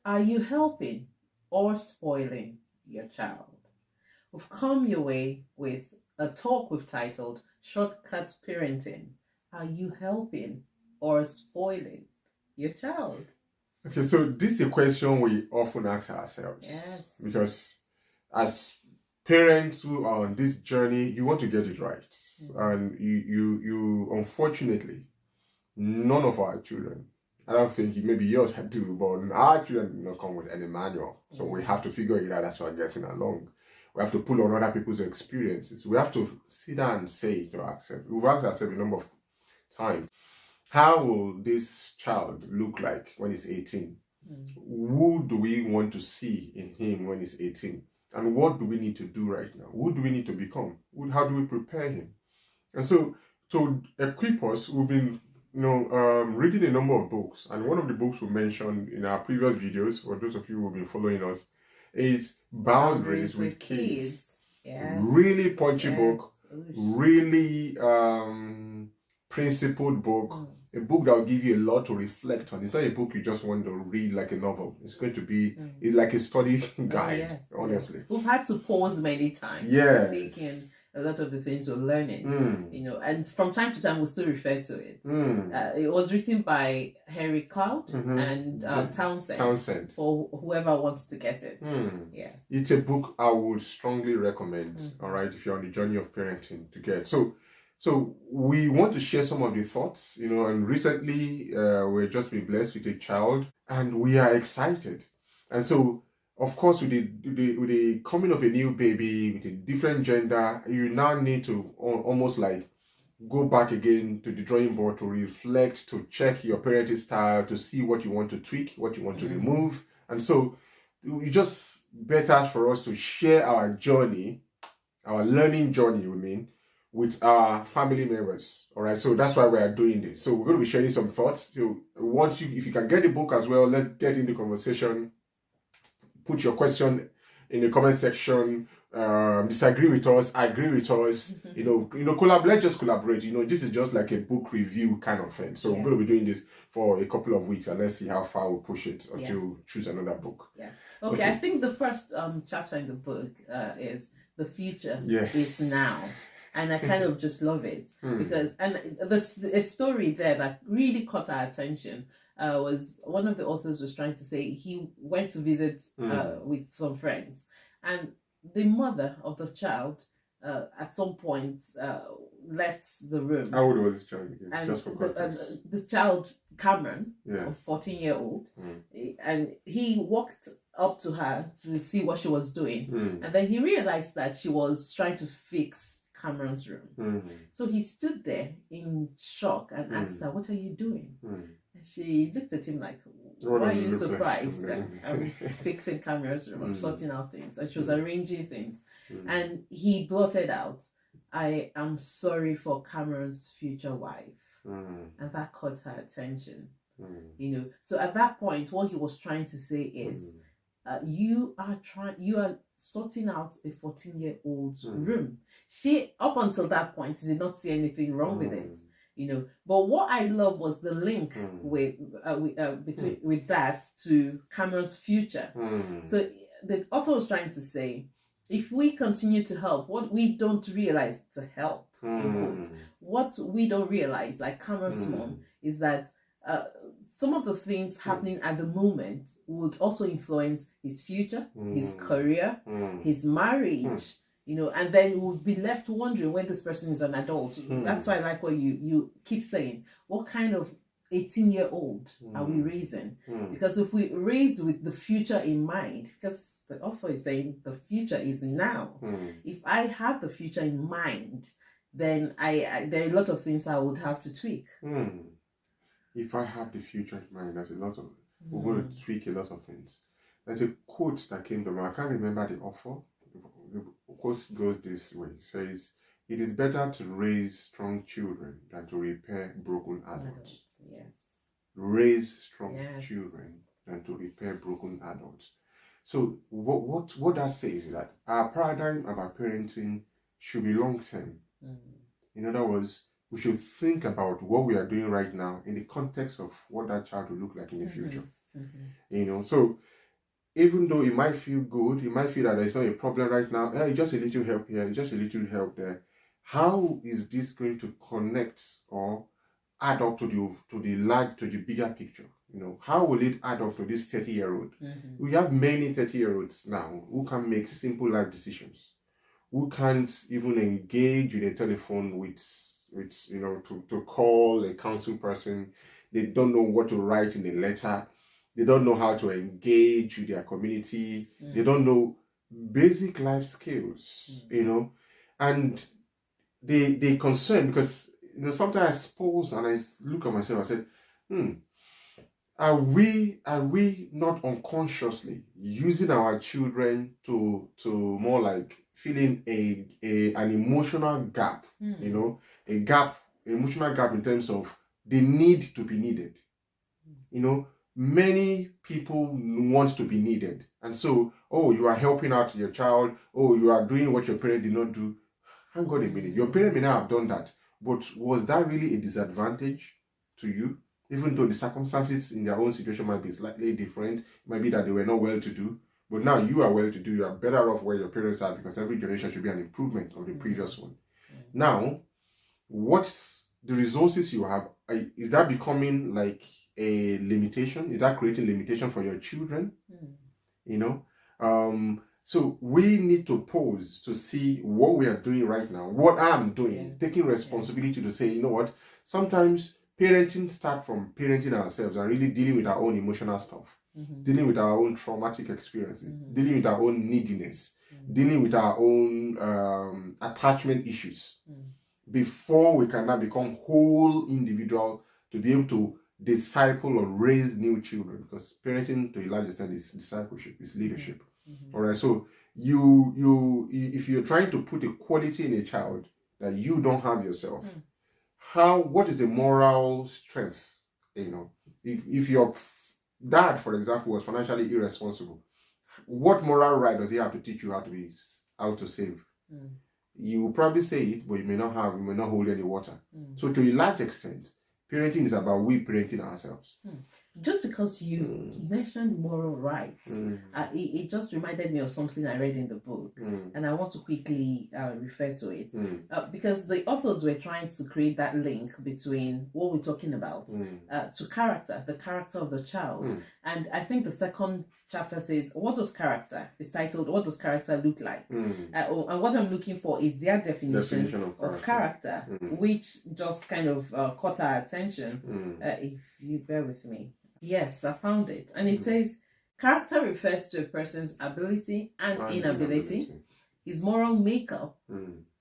Are you helping or spoiling your child? We've come your way with a talk we've titled Shortcut Parenting. Are you helping or spoiling your child? Okay, so this is a question we often ask ourselves. Yes. Because as parents who are on this journey, you want to get it right. And you unfortunately, none of our children, I don't think maybe yours do, but our children do not come with any manual. So we have to figure it out as we're getting along. We have to pull on other people's experiences. We have to sit down and say to ourselves, we've asked ourselves a number of times, how will this child look like when he's 18? Who do we want to see in him when he's 18? And what do we need to do right now? Who do we need to become? How do we prepare him? And so to equip us, we've been reading a number of books. And one of the books we mentioned in our previous videos, for those of you who have been following us, is Boundaries with Kids. Yes. Really punchy book, really principled book, a book that will give you a lot to reflect on. It's not a book you just want to read like a novel. It's going to be it's like a study guide, honestly. We've had to pause many times to take in a lot of the things we're learning, and from time to time we'll still refer to it. It was written by Henry Cloud and Townsend for whoever wants to get it. Yes, it's a book I would strongly recommend. All right, if you're on the journey of parenting to get. So we want to share some of the thoughts, and recently we've just been blessed with a child, and we are excited, and so. Of course, with the coming of a new baby, with a different gender, you now need to almost like go back again to the drawing board to reflect, to check your parenting style, to see what you want to tweak, what you want to remove. And so it's just better for us to share our journey, our learning journey, with our family members. All right, so that's why we are doing this. So we're going to be sharing some thoughts. So if you can get the book as well, let's get into conversation. Put your question in the comment section. Disagree with us, agree with us. Let's just collaborate. This is just like a book review kind of thing. So we're going to be doing this for a couple of weeks, and let's see how far we'll push it until we choose another book. Yes. Okay. I think the first chapter in the book is the future is now. And I kind of just love it because a story there that really caught our attention was one of the authors was trying to say he went to visit with some friends, and the mother of the child at some point left the room. How old was this child again? And just for context. The child, Cameron, a 14-year-old, and he walked up to her to see what she was doing, and then he realized that she was trying to fix Cameron's room. So he stood there in shock and asked her, "What are you doing?" And she looked at him like, "Why are you surprised?" I'm fixing Cameron's room, I'm sorting out things. And she was arranging things. And he blurted out, "I am sorry for Cameron's future wife." And that caught her attention. So at that point, what he was trying to say is, you are sorting out a 14-year-old's room. She, up until that point, did not see anything wrong with it, But what I love was the link with that to Cameron's future. So the author was trying to say, if we continue to help, what we don't realize to help, what we don't realize, like Cameron's mom, is that some of the things happening at the moment would also influence his future, his career, his marriage, and then we'll be left wondering when this person is an adult. That's why I like what you keep saying. What kind of 18-year-old are we raising? Because if we raise with the future in mind, because the author is saying the future is now. If I have the future in mind, then there are a lot of things I would have to tweak. If I have the future in mind, there's a lot of we're going to tweak a lot of things. There's a quote that came to me. I can't remember the author. The quote goes this way. It says, "It is better to raise strong children than to repair broken adults." Yes. Raise strong children than to repair broken adults. So what that says is that our paradigm of our parenting should be long term. In other words, we should think about what we are doing right now in the context of what that child will look like in the future. So even though it might feel good, it might feel that there's not a problem right now, it's just a little help here, it's just a little help there. How is this going to connect or add up to the bigger picture? How will it add up to this 30-year-old? We have many 30-year-olds now who can make simple life decisions, who can't even engage with a telephone with to call a council person. They don't know what to write in a letter. They don't know how to engage with their community. They don't know basic life skills, and they concern because sometimes I pause and I look at myself. I said, are we not unconsciously using our children to more like filling an emotional gap, emotional gap in terms of the need to be needed. Many people want to be needed, and so, you are helping out your child, you are doing what your parent did not do. Hang on a minute, your parent may not have done that, but was that really a disadvantage to you? Even though the circumstances in their own situation might be slightly different, it might be that they were not well to do, but now you are well to do, you are better off where your parents are, because every generation should be an improvement of the previous one. Now, what's the resources you have? Is that becoming like a limitation? Is that creating limitation for your children? So we need to pause to see what we are doing right now, what I'm doing, taking responsibility to say, what, sometimes parenting starts from parenting ourselves and really dealing with our own emotional stuff, dealing with our own traumatic experiences, dealing with our own neediness, dealing with our own attachment issues, before we can now become whole individual to be able to disciple or raise new children, because parenting to a large extent is discipleship, is leadership. All right, so if you're trying to put a quality in a child that you don't have yourself, what is the moral strength? If your dad, for example, was financially irresponsible, what moral right does he have to teach you how to save? You will probably say it, but you may not hold any water. So to a large extent, parenting is about we parenting ourselves. Just because you mentioned moral rights, it just reminded me of something I read in the book, and I want to quickly refer to it, because the authors were trying to create that link between what we're talking about to character, the character of the child. And I think the second chapter says, what does character? It's titled, what does character look like? And what I'm looking for is their definition of character, which just kind of caught our attention, if you bear with me. Yes, I found it. And it says, character refers to a person's ability and inability, his moral makeup,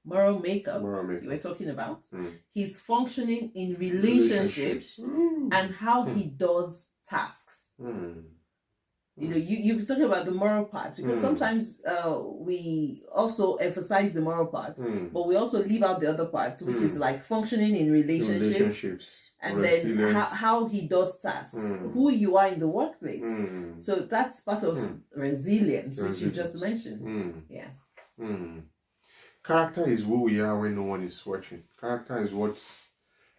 moral makeup you were talking about, his functioning in relationships, and how he does tasks. You're talking about the moral part, because sometimes we also emphasize the moral part, but we also leave out the other parts, which is like functioning in relationships. And then how he does tasks, who you are in the workplace. So that's part of resilience, which you just mentioned. Yes. Character is who we are when no one is watching. Character is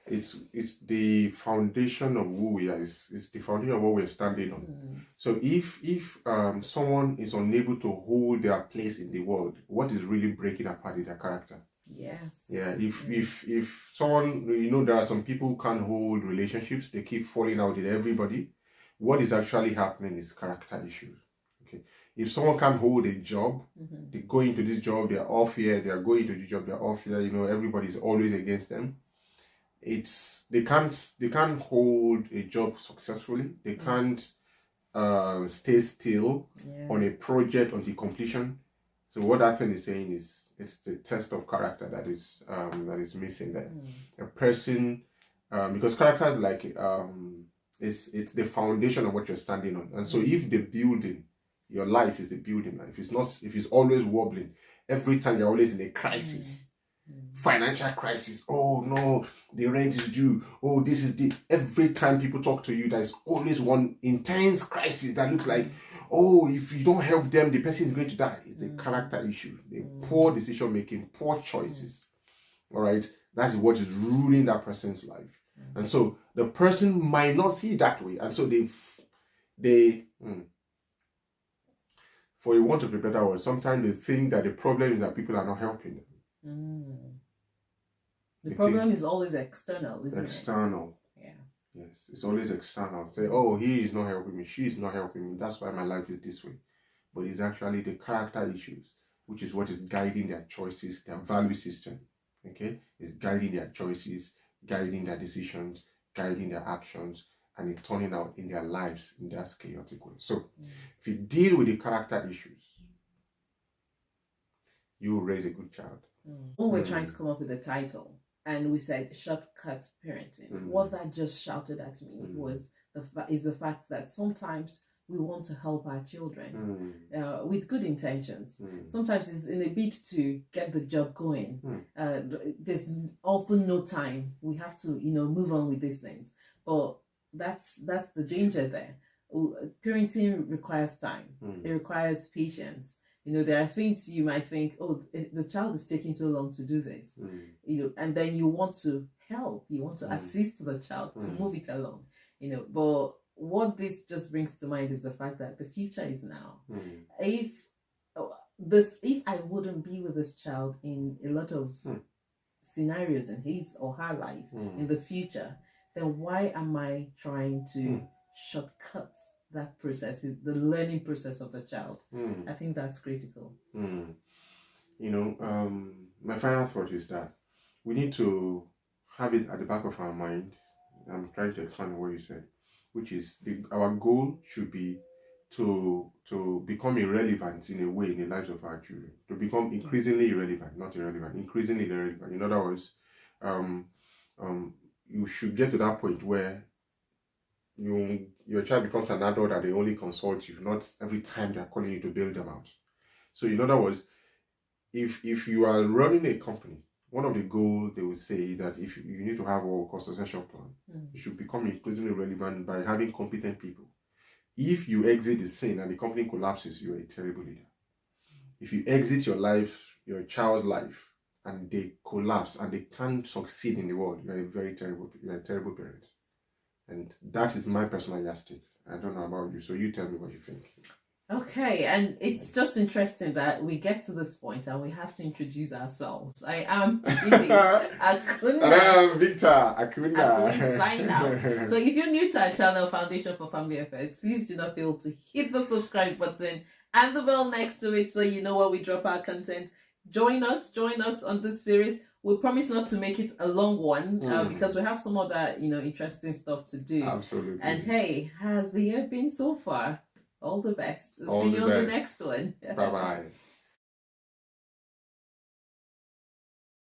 it's the foundation of who we are. It's the foundation of what we're standing on. So if someone is unable to hold their place in the world, what is really breaking apart is their character. Yes. Yeah. If someone, there are some people who can't hold relationships, they keep falling out with everybody. What is actually happening is character issues. Okay. If someone can't hold a job, they go into this job, they're off here, they're going to the job, they're off here, everybody's always against them. They can't hold a job successfully. They can't stay still on a project until completion. So what that thing is saying is it's the test of character that is missing there. A person, because character is like it's the foundation of what you're standing on. And so if the building, your life is the building, if it's always wobbling, every time you're always in a crisis, financial crisis, oh no, the rent is due, oh this is every time people talk to you, there's always one intense crisis that looks like, oh, if you don't help them, the person is going to die. It's a character issue, the poor decision making, poor choices. All right, that's what is ruling that person's life. And so the person might not see it that way, and so they, for a want of a better word, sometimes they think that the problem is that people are not helping them. The problem is always external, isn't it? External. Yes. Yes, it's always external. Say, oh, he is not helping me, she is not helping me, that's why my life is this way. But it's actually the character issues, which is what is guiding their choices, their value system. Okay? It's guiding their choices, guiding their decisions, guiding their actions, and it's turning out in their lives in that chaotic way. So, if you deal with the character issues, you will raise a good child. When we're trying to come up with a title, and we said shortcut parenting, what that just shouted at me was the fact that sometimes we want to help our children with good intentions. Sometimes it's in a bid to get the job going. There's often no time. We have to, move on with these things. But that's the danger there. Parenting requires time. It requires patience. There are things you might think, oh, the child is taking so long to do this, and then you want to help, you want to assist the child to move it along, but what this just brings to mind is the fact that the future is now. If I wouldn't be with this child in a lot of scenarios in his or her life in the future, then why am I trying to shortcut that process, is the learning process of the child? I think that's critical. My final thought is that we need to have it at the back of our mind. I'm trying to expand what you said, which is our goal should be to become irrelevant in a way in the lives of our children, to become increasingly irrelevant, not irrelevant, increasingly irrelevant. In other words, you should get to that point where your child becomes an adult that they only consult you, not every time they're calling you to bail them out. So in other words, if you are running a company, one of the goals they will say that if you need to have what we call succession plan, you should become increasingly relevant by having competent people. If you exit the scene and the company collapses, you're a terrible leader. If you exit your life, your child's life, and they collapse and they can't succeed in the world, you're a terrible parent. And that is my personal yardstick. I don't know about you, so you tell me what you think. Okay, and it's just interesting that we get to this point and we have to introduce ourselves. I am Chidi Akunna. And I am Victor Akunna. As we sign out. So if you're new to our channel, Foundation for Family Affairs, please do not fail to hit the subscribe button and the bell next to it so you know when we drop our content. Join us on this series. We promise not to make it a long one because we have some other, interesting stuff to do. Absolutely. And hey, how's the year been so far? All the best. See you on the next one. Bye-bye.